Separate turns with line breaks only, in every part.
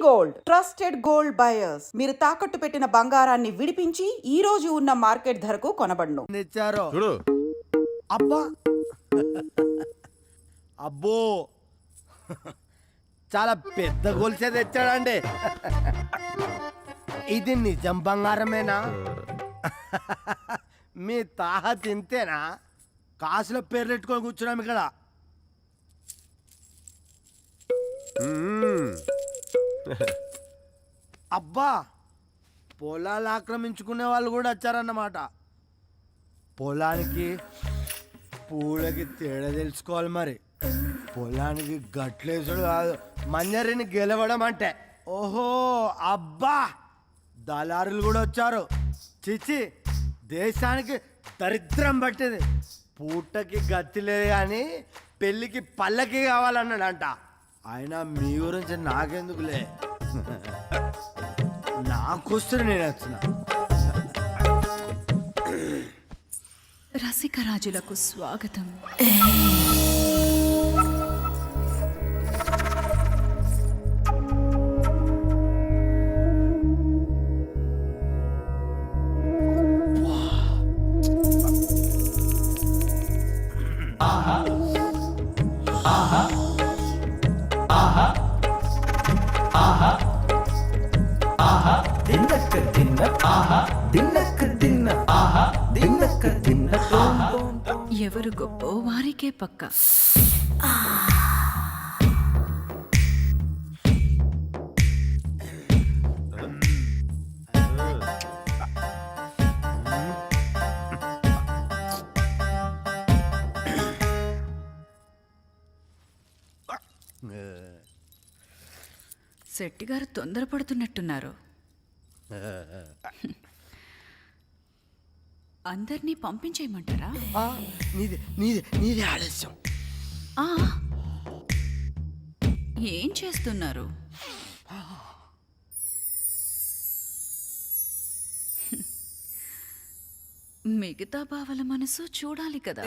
Gold trusted gold buyers. మీరు తాకట్టు పెట్టిన బంగారాన్ని విడిపించి ఈ రోజు ఉన్న మార్కెట్ ధరకు కొనబడును.
తెచ్చారు
చూడు.
అబ్బా అబ్బో చాలా పెద్ద గొలుసే తెచ్చాడండి. ఇది నిజం బంగారమేనా? మీ తాహ తింతేనా? కాసులో పేర్లు పెట్టుకొని కూర్చున్నాం ఇక్కడ. అబ్బా పొలాలు ఆక్రమించుకునే వాళ్ళు కూడా వచ్చారన్నమాట. పొలానికి పూలకి తేడా తెలుసుకోవాలి మరి. పొలానికి గట్లేసుడు కాదు, మంజరిని గెలవడం అంటే. ఓహో అబ్బా దళారులు కూడా వచ్చారు. చిచి దేశానికి దరిద్రం పట్టింది. పూటకి గతి లేదు కానీ పెళ్ళికి పల్లకి కావాలన్నాడంట. అయినా మీ గురించి నాకెందుకులే, నాకొస్తే నేను వచ్చిన.
రసికరాజులకు స్వాగతం. ఎవరు గొప్ప వారికే పక్క. శెట్టి గారు తొందరపడుతున్నట్టున్నారు. అందరినీ పంపించేయమంటారా?
నీదే ఆలస్యం.
ఆ, ఏం చేస్తున్నారు? మిగతా బావల మనసు చూడాలి కదా.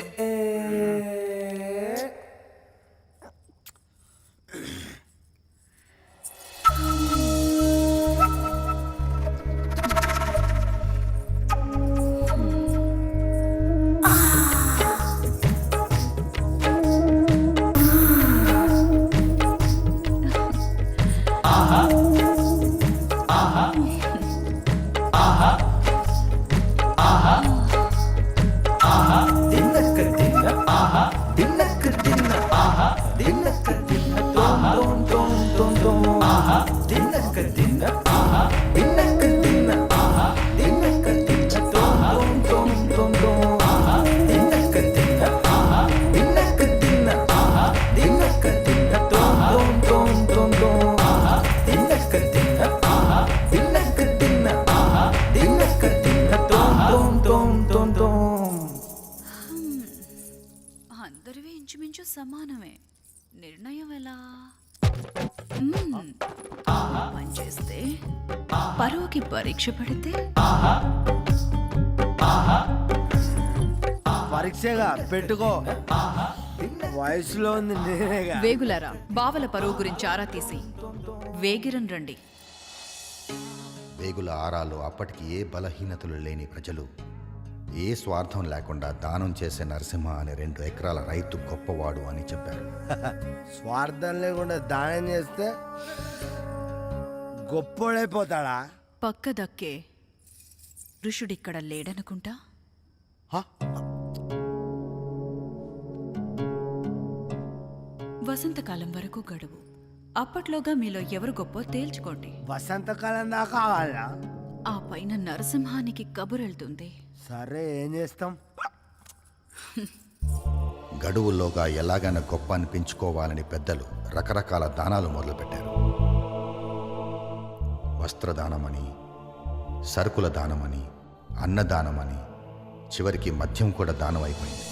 అందరివి ఇంచుమించు సమానమే. నిర్ణయం ఎలా? పనిచేస్తే పరువుకి పరీక్ష పడితే
పరీక్షగా పెట్టుకో. వయసులో ఉంది నేనేగా.
వేగులారా, బావల పరువు గురించి ఆరా తీసి వేగిరం రండి.
వేగుల ఆరాలో అప్పటికి ఏ బలహీనతలు లేని ప్రజలు ఏ స్వార్థం లేకుండా దానం చేసే నరసింహ అనే 2 ఎకరాల రైతు గొప్పవాడు అని చెప్పారు.
స్వార్థం లేకుండా దానం చేస్తే గొప్పోడైపోతాడా?
పక్క దక్కే ఋషుడిక్కడ లేడనుకుంటా. వసంతకాలం వరకు గడువు. అప్పట్లోగా మీలో ఎవరు గొప్ప తేల్చుకోండి.
వసంతకాలం దాకా కావాలా?
ఆ పైన నరసింహానికి కబురెళ్తుంది.
సరే ఏం చేస్తాం?
గడువుల్లోగా ఎలాగైనా గొప్ప అనిపించుకోవాలని పెద్దలు రకరకాల దానాలు మొదలుపెట్టారు. వస్త్రదానమని, సరుకుల దానమని, అన్నదానమని, చివరికి మద్యం కూడా దానం అయిపోయింది.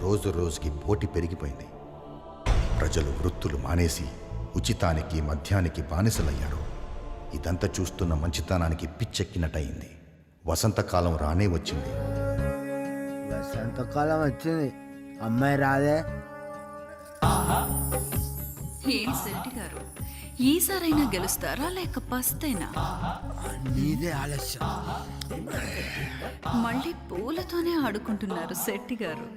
రోజు రోజుకి పోటీ పెరిగిపోయింది. ప్రజలు వృత్తులు మానేసి ఉచితానికి మద్యానికి బానిసలయ్యారు. ఇదంతా చూస్తున్న మంచితనానికి పిచ్చెక్కినట్టయింది. వసంతకాలం రానే వచ్చింది.
వసంతకాలం వచ్చింది, అమ్మాయి రాదే.
ఏం శెట్టి గారు, ఈసారైనా గెలుస్తారా లేక పస్తేనా?
నీదే ఆలస్యం.
మళ్ళీ పూలతోనే ఆడుకుంటున్నారు శెట్టి గారు.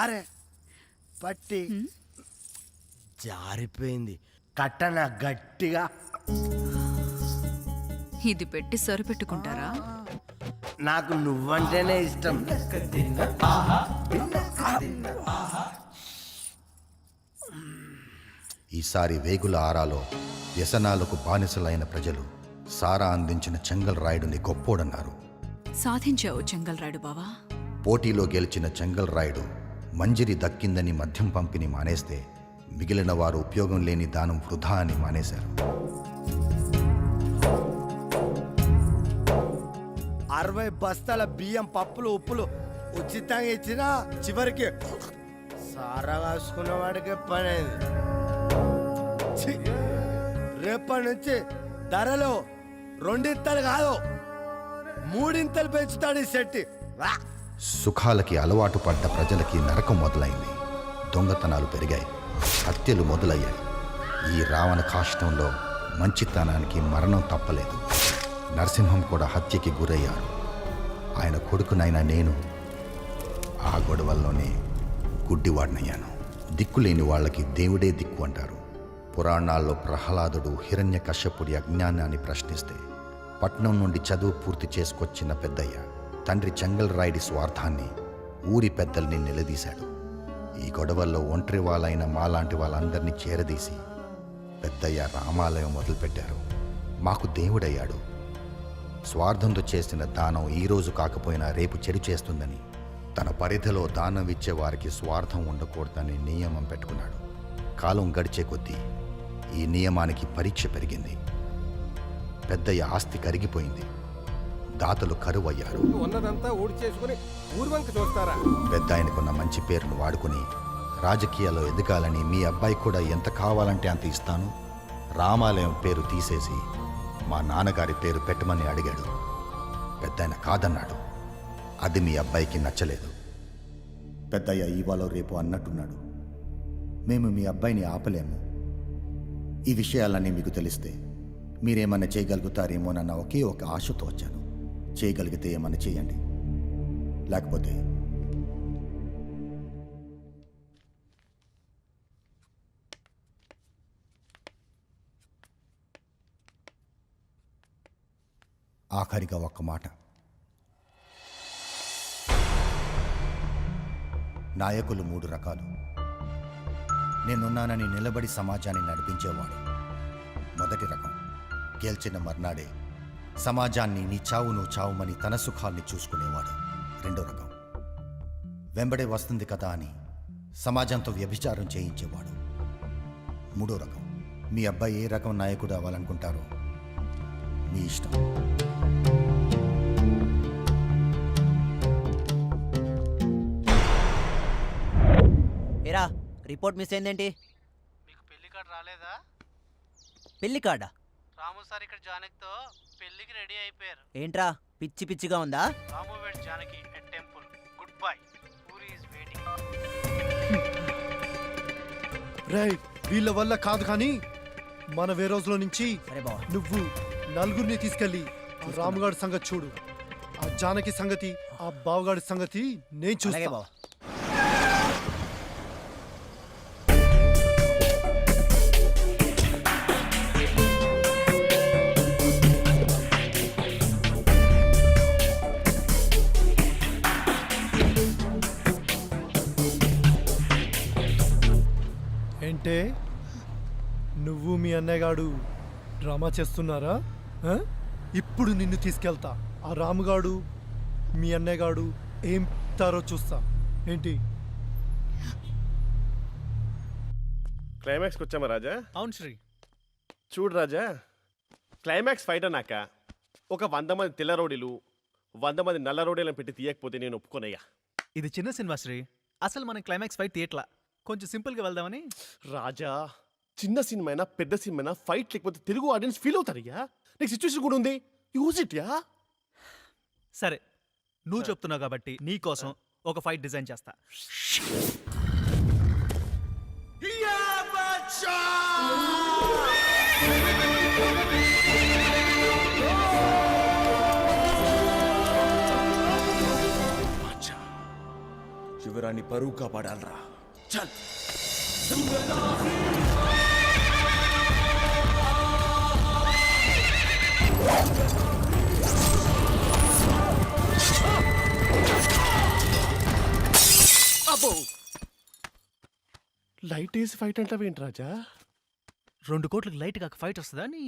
అరే పట్టి జారిపోయింది. కట్టన గట్టిగా.
ఇది పెట్టి సరిపెట్టుకుంటారా?
నాకు నువ్వంటేనే ఇష్టం.
ఈసారి వేగుల ఆరాలో వ్యసనాలకు బానిసలైన ప్రజలు సారా అందించిన చెంగల్ రాయుడుని గొప్పోడన్నారు.
సాధించావు చెంగల్రాయుడు బావా.
పోటీలో గెలిచిన చెంగల్ రాయుడు మంజిరి దక్కిందని మద్యం పంపిణీ మానేస్తే మిగిలిన వారు ఉపయోగం లేని దానం వృధా అని మానేశారు.
60 బస్తాల బియ్యం, పప్పులు, ఉప్పులు ఉచితంగా ఇచ్చినా చివరికి సారా కాసుకున్న వాడికే పని అయింది. ఛీ! రేపటి నుంచి ధరలు 2 ఇంతలు కాదు 3 ఇంతలు పెంచుతాడు ఈ శెట్టి.
సుఖాలకి అలవాటు పడ్డ ప్రజలకి నరకం మొదలైంది. దొంగతనాలు పెరిగాయి, హత్యలు మొదలయ్యాయి. ఈ రావణ కాష్టంలో మంచితనానికి మరణం తప్పలేదు. నరసింహం కూడా హత్యకి గురయ్యారు. ఆయన కొడుకునైనా నేను ఆ గొడవల్లోనే గుడ్డివాడినయ్యాను. దిక్కులేని వాళ్ళకి దేవుడే దిక్కు అంటారు. పురాణాల్లో ప్రహ్లాదుడు హిరణ్య కశ్యపుడి అజ్ఞానాన్ని ప్రశ్నిస్తే పట్నం నుండి చదువు పూర్తి చేసుకొచ్చిన పెద్దయ్య తండ్రి చెంగల్ రాయుడి స్వార్థాన్ని ఊరి పెద్దల్ని నిలదీశాడు. ఈ గొడవల్లో ఒంటరి వాళ్ళైన మాలాంటి వాళ్ళందరినీ చేరదీసి పెద్దయ్య రామాలయం మొదలుపెట్టారు. మాకు దేవుడయ్యాడు. స్వార్థంతో చేసిన దానం ఈరోజు కాకపోయినా రేపు చెడు చేస్తుందని తన పరిధిలో దానం ఇచ్చే వారికి స్వార్థం ఉండకూడదని నియమం పెట్టుకున్నాడు. కాలం గడిచే కొద్దీ ఈ నియమానికి పరీక్ష పెరిగింది. పెద్దయ్య ఆస్తి కరిగిపోయింది. దాతలు కరువయ్యారు.
ఉన్నదంతా ఊడి చేసుకుని ఊర్వంక చూస్తారా?
పెద్ద ఆయనకున్న మంచి పేరును వాడుకుని రాజకీయాల్లో ఎదగాలని మీ అబ్బాయి కూడా ఎంత కావాలంటే అంత ఇస్తాను, రామాలయం పేరు తీసేసి మా నాన్నగారి పేరు పెట్టమని అడిగాడు. పెద్దాయన కాదన్నాడు. అది మీ అబ్బాయికి నచ్చలేదు. పెద్దయ్య ఇవాళ రేపు అన్నట్టున్నాడు. మేము మీ అబ్బాయిని ఆపలేము. ఈ విషయాలన్నీ మీకు తెలిస్తే మీరేమన్నా చేయగలుగుతారేమోనన్న ఒకే ఒక ఆశతో వచ్చాను. చేయగలిగితే ఏమన్నా చేయండి, లేకపోతే ఆఖరిగా ఒక్క మాట. నాయకులు 3 రకాలు. నేనున్నానని నిలబడి సమాజాన్ని నడిపించేవాడు మొదటి రకం. గెలిచిన మర్నాడే సమాజాన్ని నీ చావు నువ్వు చావుమని తన సుఖాల్ని చూసుకునేవాడు రెండో రకం. వెంబడే వస్తుంది కదా అని సమాజంతో వ్యభిచారం చేయించేవాడు మూడో రకం. మీ అబ్బాయి ఏ రకం నాయకుడు అవ్వాలనుకుంటారో మీ ఇష్టం.
ఏరా రిపోర్ట్ మిస్ అయిందేంటి?
మీకు పెళ్లి కార్డు రాలేదా?
పెళ్లి కార్డా?
రాము సార్ ఇక్కడ జానకితో పెళ్లికి రెడీ అయిపోయారు.
ఏంట్రా పిచ్చి పిచ్చిగా ఉందా?
రాము వెడ్ Janaki at temple. Good bye. Puri is waiting.
రేయ్, వీళ్ళ వల్ల కాదు కానీ మన వేరోజులో నుంచి
సరే బావా.
నువ్వు నలుగురిని తీసుకెళ్ళి రాముగాడి సంగతి చూడు. ఆ జానకి సంగతి, ఆ బావగాడి సంగతి నేను
అలాగే
చూస్తా.
బావా.
ఏంటే నువ్వు మీ అన్నయ్యగాడు డ్రామా చేస్తున్నారా? ఆ? ఇప్పుడు నిన్ను తీసుకెళ్తా. ఆ రాముగాడు మీ అన్నయ్యగాడు ఏం తారో చూస్తా. ఏంటి?
క్లైమాక్స్కి వచ్చామా రాజా?
అవును శ్రీ.
చూడు రాజా, క్లైమాక్స్ ఫైట్ అన్నాక ఒక 100 మంది తెల్ల రౌడీలు 100 మంది నల్ల రౌడీలను పెట్టి తీయకపోతే నేను ఒప్పుకోనయ్యా.
ఇది చిన్న సినిమా శ్రీ. అసలు మనం క్లైమాక్స్ ఫైట్ తీయట్లా, కొంచెం సింపుల్గా వెళ్దామని.
రాజా, చిన్న సినిమా అయినా పెద్ద సినిమా అయినా ఫైట్ లేకపోతే తెలుగు ఆడియన్స్ ఫీల్ అవుతారయ్యా. నీకు సిచ్యువేషన్ కూడా ఉంది, యూజ్ ఇట్ యా.
సరే, నువ్వు చెప్తున్నావు కాబట్టి నీ కోసం ఒక ఫైట్ డిజైన్ చేస్తా.
శివరాన్ని పరువు కాపాడాలరా. చల్.
అబ్బో లైట్ వేసి ఫైట్ అంటావేంటి రాజా?
2 కోట్లకు లైట్ కాక ఫైట్ వస్తుందా నీ?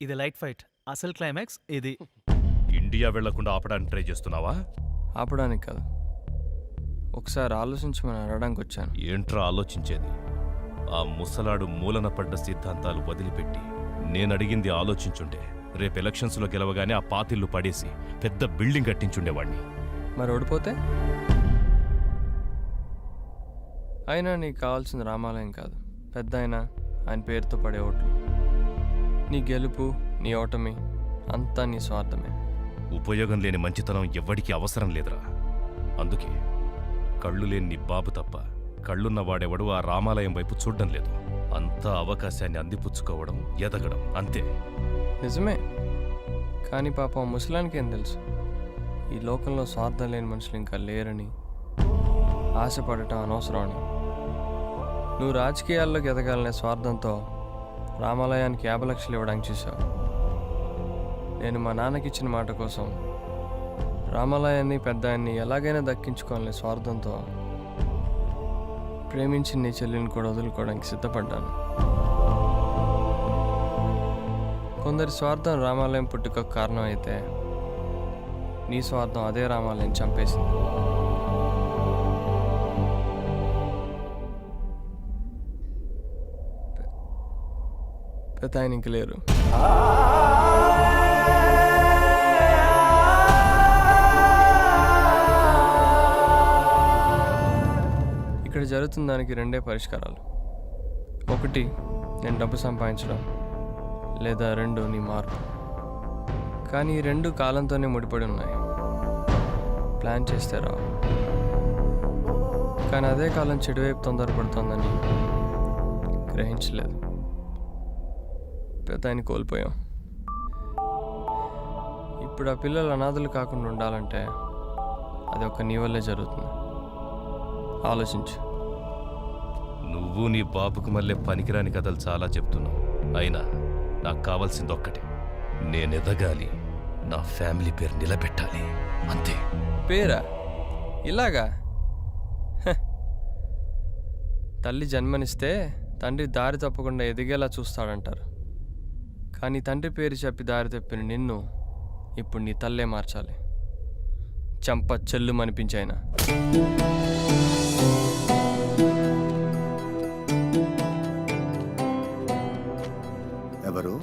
ఇది లైట్ ఫైట్, అసలు క్లైమాక్స్ ఇది.
ఇండియా వెళ్లకుండా ఆపడానికి ట్రై చేస్తున్నావా?
ఆపడానికి కాదు, ఒకసారి ఆలోచించమని అడగడానికి వచ్చాను.
ఏంట్రా ఆలోచించేది? ఆ ముసలాడు మూలన పడ్డ సిద్ధాంతాలు వదిలిపెట్టి నేనడిగింది ఆలోచించుంటే రేపు ఎలక్షన్స్లో గెలవగానే ఆ పాతిళ్ళు పడేసి పెద్ద బిల్డింగ్ కట్టించుండేవాణ్ణి.
మరి ఓడిపోతే? అయినా నీకు కావాల్సిన రామాలయం కాదు, పెద్ద అయినా ఆయన పేరుతో పడే ఓట్లు. నీ గెలుపు, నీ ఓటమి అంతా నీ స్వార్థమే.
ఉపయోగం లేని మంచితనం ఎవ్వడికి అవసరం లేదురా. అందుకే కళ్ళు లేని నీ బాబు తప్ప కళ్ళున్నవాడెవడు ఆ రామాలయం వైపు చూడ్డం లేదు. అంతా అవకాశాన్ని అందిపుచ్చుకోవడం, ఎదగడం అంతే.
నిజమే, కానీ పాపం ముసలానికి ఏం తెలుసు ఈ లోకంలో స్వార్థం లేని మనుషులు ఇంకా లేరని, ఆశపడటం అనవసరం అని. నువ్వు రాజకీయాల్లోకి ఎదగాలనే స్వార్థంతో రామాలయానికి 50 లక్షలు ఇవ్వడానికి చూసావు. నేను మా నాన్నకి ఇచ్చిన మాట కోసం రామాలయాన్ని, పెద్ద ఆయన్ని ఎలాగైనా దక్కించుకోవాలనే స్వార్థంతో ప్రేమించిన నీ చెల్లిని కూడా వదులుకోవడానికి సిద్ధపడ్డాను. కొందరి స్వార్థం రామాలయం పుట్టుకకు కారణం అయితే నీ స్వార్థం అదే రామాలయం చంపేసింది. పెద్ద ఆయన ఇంక లేరు. ఇక్కడ జరుగుతున్న దానికి 2 పరిష్కారాలు. 1 నేను డబ్బు సంపాదించడం, లేదా 2 నీ మార్పు. కానీ ఈ 2 కాలంతోనే ముడిపడి ఉన్నాయి. ప్లాన్ చేస్తే రావు. కానీ అదే కాలం చెడువైపు తొందరపడుతోందని గ్రహించలేదు. పెద్ద ఆయన కోల్పోయాం. ఇప్పుడు ఆ పిల్లలు అనాథలు కాకుండా ఉండాలంటే అది ఒక నీ వల్లే జరుగుతుంది. ఆలోచించు.
నువ్వు నీ బాబుకు మళ్ళీ పనికిరాని కథలు చాలా చెప్తున్నావు. అయినా నాకు కావాల్సింది ఒక్కటే, నేనెదగాలి, నా ఫ్యామిలీ పేరు నిలబెట్టాలి, అంతే.
పేరా? ఇలాగా? హ. తల్లి జన్మనిస్తే తండ్రి దారి తప్పకుండా ఎదిగేలా చూస్తాడంటారు. కానీ తండ్రి పేరు చెప్పి దారి తప్పిన నిన్ను ఇప్పుడు నీ తల్లే మార్చాలి. చంప చెల్లుమనిపించాయినా.
ఎవరు?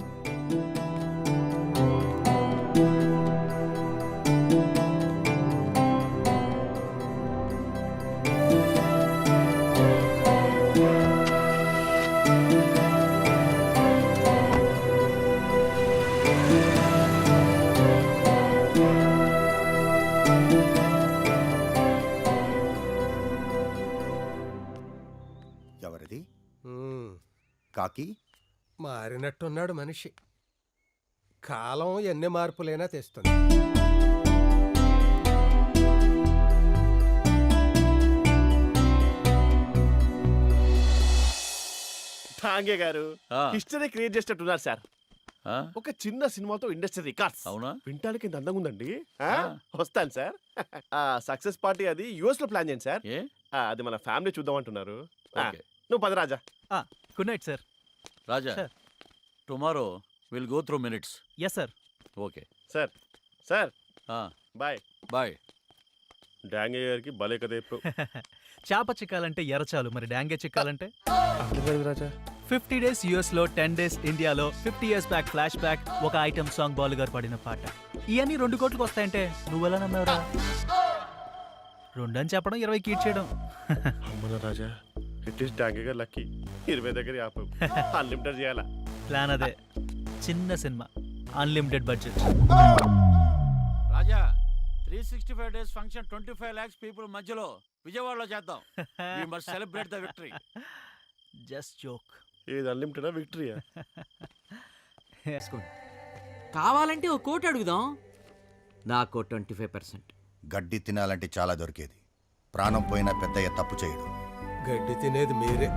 ఎవరిది? కాకి
మారినట్టున్నాడు మనిషి. కాలం ఎన్ని మార్పులైనా తెస్తుంది.
ఠాంగే గారు హిస్టరీ క్రియేట్ చేసేటట్టున్నారు సార్. ఒక చిన్న సినిమాతో ఇండస్ట్రీ రికార్డ్స్.
అవునా?
వింటానికి ఇంత అందంగా ఉందండి. వస్తాను సార్. సక్సెస్ పార్టీ అది US లో ప్లాన్ చేయండి సార్. అది మన ఫ్యామిలీ చూద్దాం అంటున్నారు. నువ్వు పద Raja.
Good night sir.
Raja, tomorrow will go through minutes.
Yes sir.
Okay
sir. Sir bye.
Bye.
Dange గారికి భలే కదా ఇప్పుడు.
చేప చిక్కాలంటే ఎరచాలు, మరి డాంగే చిక్కాలంటే
రాజా.
50 days US లో, 10 days ఇండియాలో, 50 years బ్యాక్ ఫ్లాష్ బ్యాక్, ఒక ఐటమ్ సాంగ్ బాలు గారు పాడిన పాట. ఇవన్నీ 2 కోట్లకు వస్తాయంటే నువ్వెలా నమ్మేవరా? 2 అని చెప్పడం 20 కీట్ చేయడం.
అమ్మన రాజా, ఇట్ డాంగే గారు లక్కీ. 20 దగ్గర 50 అన్లిమిటెడ్ చేయాలా?
ప్లాన్ అదే. చిన్న సినిమా, unlimited budget.
Raja,
365 days function 25 lakhs people మధ్యలో విజయవాడలో చేద్దాం. We must celebrate the victory.
Just joke.
ఏది అన్లిమిటెడా విక్టరీయా?
కావాలంటే ఓ కోటి అడుగుదాం. నాకు 25%.
గడ్డి తినాలంటే చాలా దొరికేది. ప్రాణం పోయినా పెద్దయ్య తప్పు చేయడు.
గడ్డి తినేది మీరే.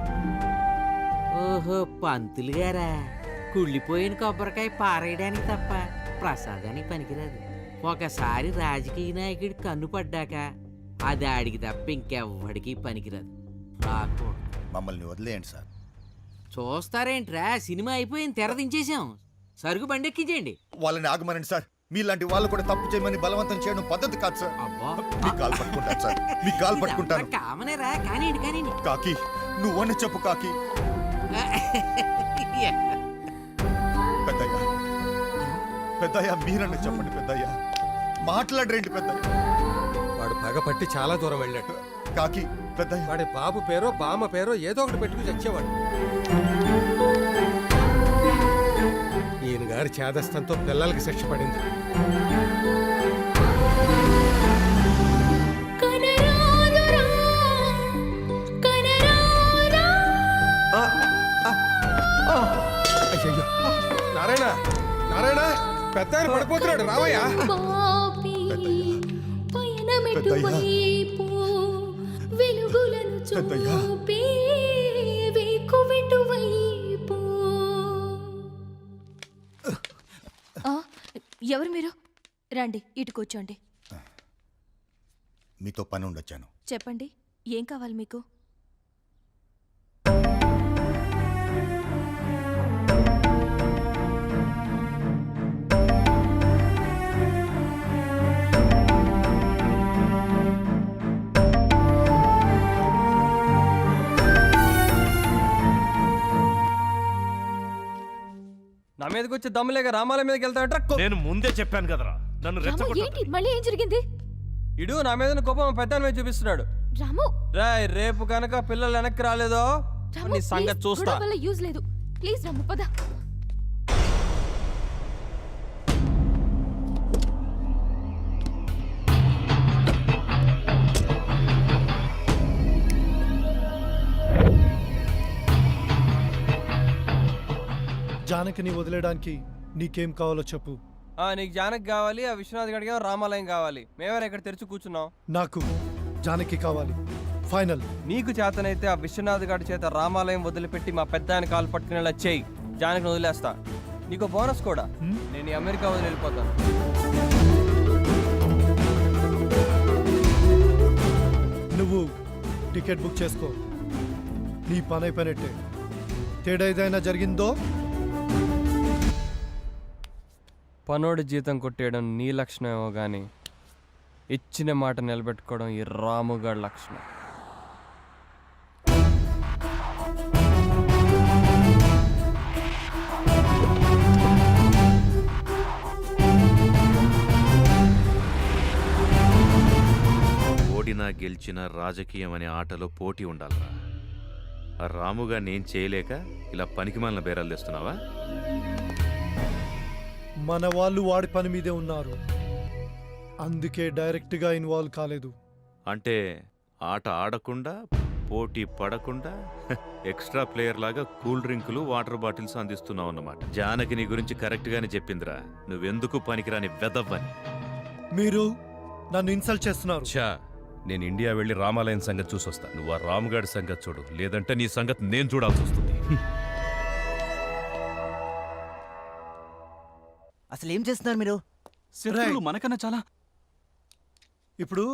ఓహో పంతులు గారా, కుళ్ళిపోయిన కొబ్బరికాయ పారేయడానికి తప్ప ప్రసాదానికి పనికిరాదు. ఒకసారి రాజకీయ నాయకుడి కన్ను పడ్డాక అది ఆడికి తప్ప ఇంకెవ్వడికి పనికిరాదు. రాకూడదు.
మమ్మల్ని వదిలేయండి సార్.
చూస్తారేంట్రా, సినిమా అయిపోయింది, తెర దించేసాం. సరుకు బండెక్కించేయండి.
వాళ్ళని ఆగమనండి సార్. మీలాంటి వాళ్ళు కూడా తప్పు చేయమని బలవంతం చేయడం పద్ధతి కాదు సార్.
అబ్బా,
మీ కాలు పట్టుకుంటాను సార్. మీ కాలు పట్టుకుంటాను.
కామనేరా, కానివ్వండి కానివ్వండి.
కాకి నువ్వని చెప్పు కాకి. పెద్దయ్య పెద్దయ్య మీరన్నా చెప్పండి పెద్దయ్య. మాట్లాడరేంటి పెద్దయ్య?
వాడు పగపట్టి చాలా దూరం వెళ్ళాడు.
కాకి పెద్దయ్య.
వాడి బాబు పేరో బామ్మ పేరో ఏదో ఒకటి పెట్టుకుని చచ్చేవాడు. ఈయన గారి చేదస్తంతో పిల్లలకి శిక్ష పడింది. అయ్యయ్యో. నారాయణ నారాయణ, పెద్ద ఆయన పడిపోతున్నాడు, రావయ్యా.
ఎవరు మీరు? రండి, ఇటు కూర్చోండి.
మీతో పని ఉండొచ్చాను.
చెప్పండి, ఏం కావాలి మీకు?
నా మీదకి వచ్చి దమ్ములేక రామాలయం మీదకి వెళ్తాడంట.
నేను ముందే చెప్పాను కదరా, నన్ను రెచ్చగొట్టకు.
మళ్ళీ ఏం జరిగింది?
ఇడు నా మీద కోపం పెద్ద మీద చూపిస్తున్నాడు.
రాము,
రాయ్, రేపు కనుక పిల్లలు వెనక్కి రాలేదో నీ సంగతి చూస్తా.
యూజ్ లేదు. ప్లీజ్ రాము, పద.
జానకిని వదిలేయడానికి నీకేం కావాలో చెప్పు.
నీకు జానకి కావాలి, ఆ విశ్వనాథ్ గడికి రామాలయం కావాలి. మేమెవరు ఇక్కడ తెరిచి కూర్చున్నాం.
నాకు జానకి కావాలి, ఫైనల్.
నీకు చేతనైతే ఆ విశ్వనాథ్ గడి చేత రామాలయం వదిలిపెట్టి మా పెద్ద ఆయన కాలు పట్టుకునేలా చేయి. జానకిని వదిలేస్తా. నీకు బోనస్ కూడా, నేను ఈ అమెరికా వదిలి వెళ్ళిపోతాను.
నువ్వు టికెట్ బుక్ చేసుకో. నీ పని అయిపోయినట్టే. తేడా ఏదైనా జరిగిందో
పనోడి జీతం కొట్టేయడం నీ లక్షణమేమో కానీ ఇచ్చిన మాట నిలబెట్టుకోవడం ఈ రాముగాడి లక్షణం.
ఓడినా గెలిచిన రాజకీయం అనే ఆటలో పోటీ ఉండాలరా. ఆ రాముగా నేను చేయలేక ఇలా పనికిమాలిన బేరాలు తెస్తున్నావా?
మన వాళ్ళు వాడి పని మీదే ఉన్నారు, అందుకే డైరెక్ట్గా ఇన్వాల్వ్ కాలేదు.
అంటే ఆట ఆడకుండా పోటీ పడకుండా ఎక్స్ట్రా ప్లేయర్ లాగా కూల్ డ్రింకులు వాటర్ బాటిల్స్ అందిస్తున్నావు అన్నమాట. జానకి నీ గురించి కరెక్ట్గానే చెప్పిందిరా, నువ్వెందుకు పనికిరాని వెదవ్వని.
మీరు నన్ను ఇన్సల్ట్ చేస్తున్నారు.
ఛా, నేను ఇండియా వెళ్ళి రామాలయం సంగతి చూసొస్తా. నువ్వు ఆ రాముగాడి సంగతి చూడు, లేదంటే నీ సంగతి నేను చూడాల్సి వస్తుంది.
అసలు ఏం చేస్తున్నారు మీరు?
శత్రువులు
మనకన్నా చాలా.
ఇప్పుడు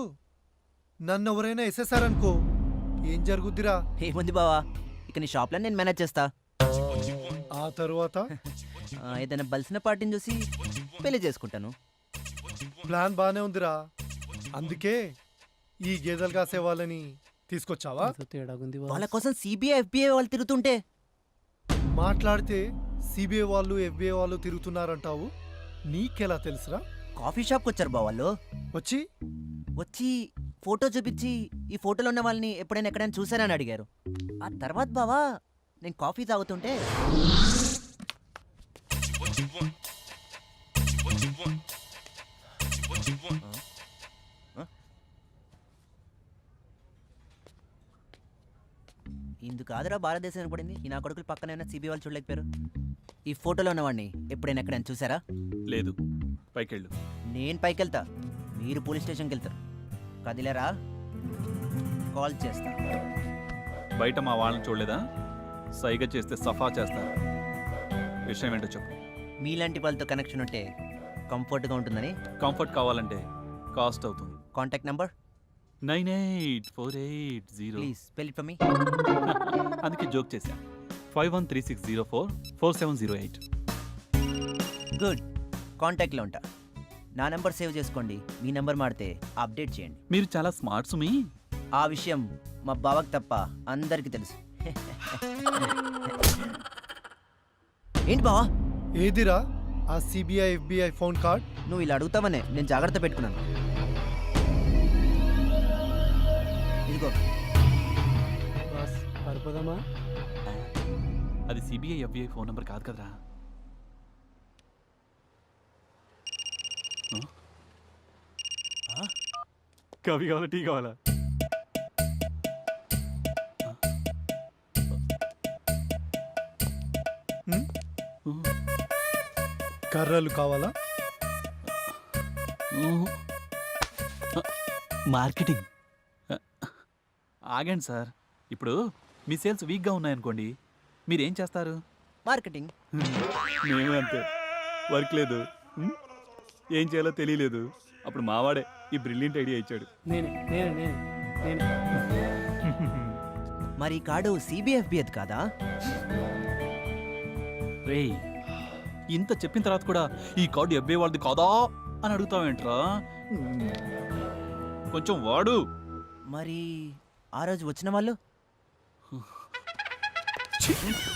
నన్ను ఎవరైనా వేసేసారనుకో ఏం జరుగుద్దిరా?
ఏముంది బావా, ఇక నీ షాప్లో నేను మేనేజ్ చేస్తా.
ఆ తర్వాత
ఏదైనా బలిసిన పార్టీని చూసి పెళ్లి చేసుకుంటాను.
ప్లాన్ బానే ఉందిరా, అందుకే ఈ గేదెలు కాసే వాళ్ళని తీసుకొచ్చావా?
వాళ్ళ కోసం సిబిఐ FBI వాళ్ళు తిరుగుతుంటే
మాట్లాడితే సిబిఐ వాళ్ళు FBI వాళ్ళు తిరుగుతున్నారంటావు, నీకెలా తెలుసురా?
కాఫీ షాప్కి వచ్చారు బా వాళ్ళు.
వచ్చి
ఫోటో చూపించి ఈ ఫోటోలో ఉన్న వాళ్ళని ఎప్పుడైనా ఎక్కడైనా చూసారని అడిగారు. ఆ తర్వాత బావా నేను కాఫీ తాగుతుంటే ఇందుకు ఆదరా భారతదేశానికి పడింది. ఈ నా కొడుకులు పక్కనే ఉన్న సిబి వాళ్ళు చూడలేకపోయారు. ఈ ఫోటోలో ఉన్నవాడిని ఎప్పుడైనా ఎక్కడైనా చూసారా?
లేదు, పైకెళ్ళు.
నేను పైకి వెళ్తా, మీరు పోలీస్ స్టేషన్కి వెళ్తారు. కదిలేరా? కాల్ చేస్తా.
బయట మా వాళ్ళని చూడలేదా? సైగ చేస్తే సఫా చేస్తారు. విషయం ఏంటో చెప్పు.
మీలాంటి వాళ్ళతో కనెక్షన్ ఉంటే కంఫర్ట్గా ఉంటుందని.
కంఫర్ట్ కావాలంటే కాస్ట్ అవుతుంది.
Contact number
984880.
Please spell it for me.
అందుకే జోక్ చేశా. 5136044708.
గుడ్, కాంటాక్ట్లో ఉంటా. నా నెంబర్ సేవ్ చేసుకోండి. మీ నెంబర్ మాడితే అప్డేట్ చేయండి.
మీరు చాలా స్మార్ట్ సుమి.
ఆ విషయం మా బావకు తప్ప అందరికీ తెలుసు. ఏంటి బావా?
ఏదిరా ఆ సిబిఐ FBI ఫోన్ కార్డ్?
నువ్వు ఇలా అడుగుతావనే నేను జాగ్రత్త పెట్టుకున్నాను. ఇదిగో.
అది సిబిఐ FBI ఫోన్ నెంబర్ కాదు కదరా. కవి కావాలా, టీ కావాలా?
కర్రలు కావాలా?
మార్కెటింగ్. ఆగండి సార్. ఇప్పుడు మీ సేల్స్ వీక్గా ఉన్నాయనుకోండి, మీరేం చేస్తారు?
మార్కెటింగ్.
మేము అంతే. వర్క్ లేదు, ఏం చేయాలో తెలియలేదు. అప్పుడు మావాడే ఈ బ్రిలియంట్ ఐడియా ఇచ్చాడు.
మరి ఈ కార్డు సిబిఎఫ్బి అది కాదా?
రేయ్, ఇంత చెప్పిన తర్వాత కూడా ఈ కార్డు ఎబ్బే వాళ్ళది కాదా అని అడుగుతావేంట్రా? కొంచెం వాడు.
మరి ఆ రోజు వచ్చిన వాళ్ళు?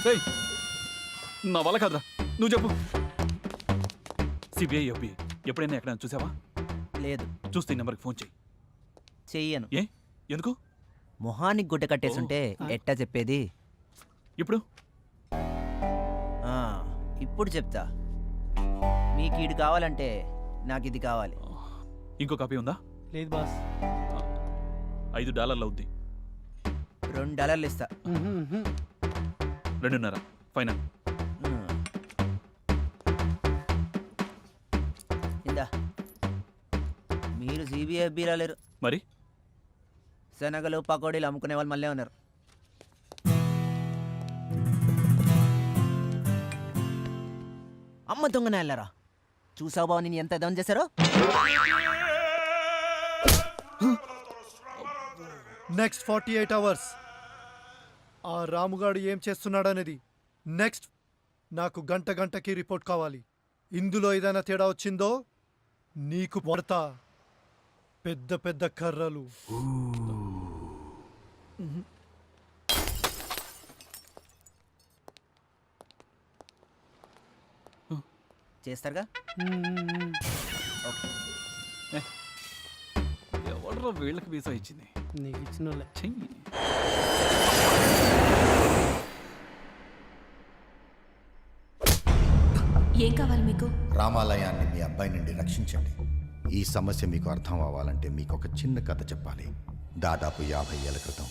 రేయ్, నా వల్ల కాదురా, నువ్వు చెప్పు. సిబిఐ FBI ఎప్పుడైనా ఎక్కడైనా చూసావా?
లేదు.
చూస్తే ఈ నెంబర్కి ఫోన్ చెయ్యి.
చెయ్యను.
ఏ ఎందుకు?
మొహానికి గుడ్డ కట్టేసుంటే ఎట్టా చెప్పేది?
ఇప్పుడు
ఇప్పుడు చెప్తా. మీకు ఇది కావాలంటే నాకు ఇది కావాలి.
ఇంకో కాపీ ఉందా?
లేదు బాస్.
$5 అవుద్ది.
$2 ఇస్తా.
2.5 ఫైనల్.
ఇందా. మీరు సిబిఎఫ్బి రాలేరు.
మరి
శనగలు పకోడీలు అమ్ముకునే వాళ్ళు మళ్ళీ ఉన్నారు. అమ్మ దొంగన వెళ్ళారా? చూసావు బావ నేను ఎంత దొంగ చేశారో?
నెక్స్ట్ 48 అవర్స్ ఆ రాముగాడు ఏం చేస్తున్నాడనేది నెక్స్ట్ నాకు గంటకి రిపోర్ట్ కావాలి. ఇందులో ఏదైనా తేడా వచ్చిందో నీకు పడతా పెద్ద పెద్ద కర్రలు.
చేస్తారుగా?
ఎవడరా వీళ్ళకి వీసా ఇచ్చింది?
నీకు ఇచ్చిన
చెయ్యి.
ఏం కావాలి మీకు?
రామాలయాన్ని మీ అబ్బాయి నుండి రక్షించండి. ఈ సమస్య మీకు అర్థం అవ్వాలంటే మీకు ఒక చిన్న కథ చెప్పాలి. దాదాపు 50 ఏళ్ల క్రితం